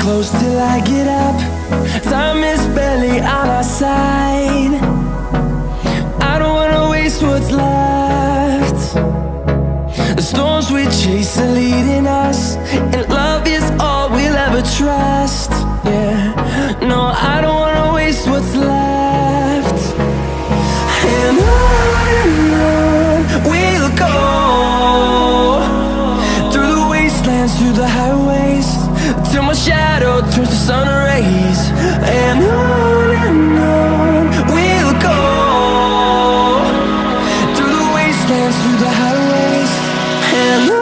close till I get up. Time is barely on our side. I don't wanna waste what's left. The storms we chase are leading us, and love is all we'll ever trust. Yeah, no, I don't wanna waste what's left. And on we'll go, through the wastelands, through the highways, till my shadow turns to sun rays. And on we'll go, through the wastelands, through the highways, and on.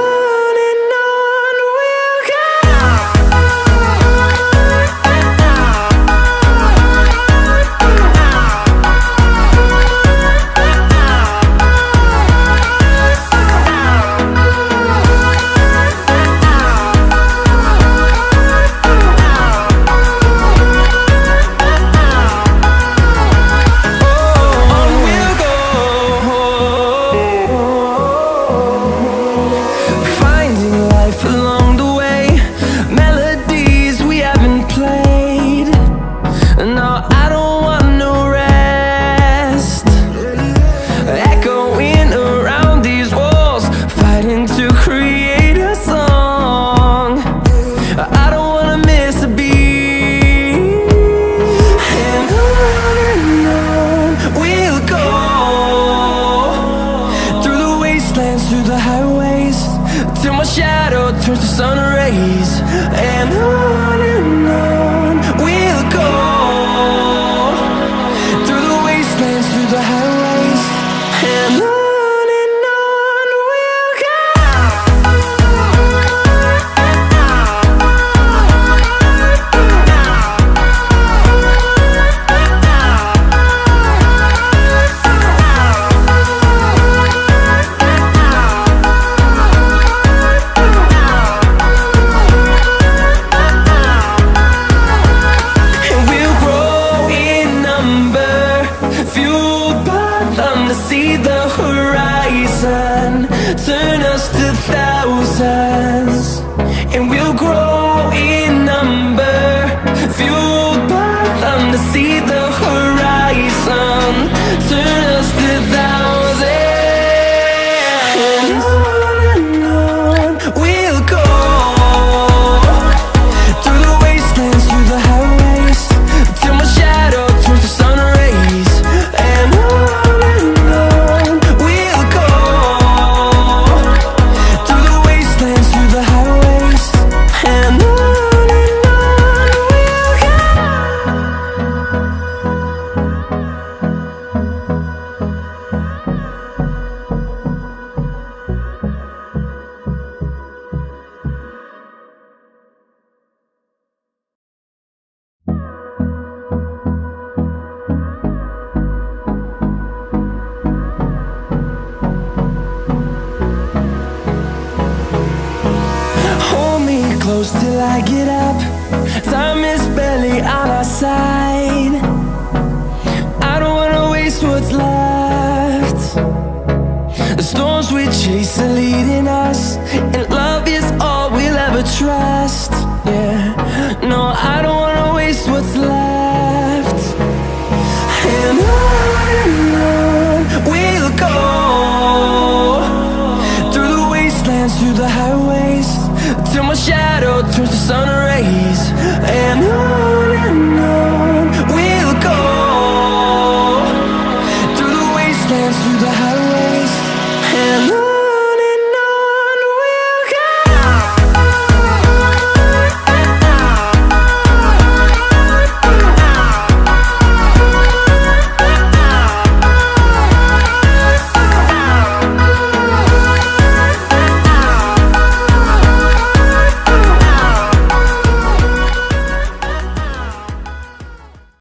Through the highways, till my shadow turns to sun rays. And on we'll go, through the wastelands, through the highways, and on. See the horizon turn us to thousands, and we'll grow in number, fueled by them. To see the horizon turn us to thousands, and on we'll go, through the wastelands, through the highways, till my shadow turns to sun rays. And on close till I get up. Time is barely on our side. I don't wanna waste what's left. The storms we chase are leading us, and love is all we'll ever trust. Yeah, no, I don't wanna waste what's left. And on we'll go, through the wastelands, through the highways, till my shadow turns to sun rays. And on we'll go, through the wastelands, through the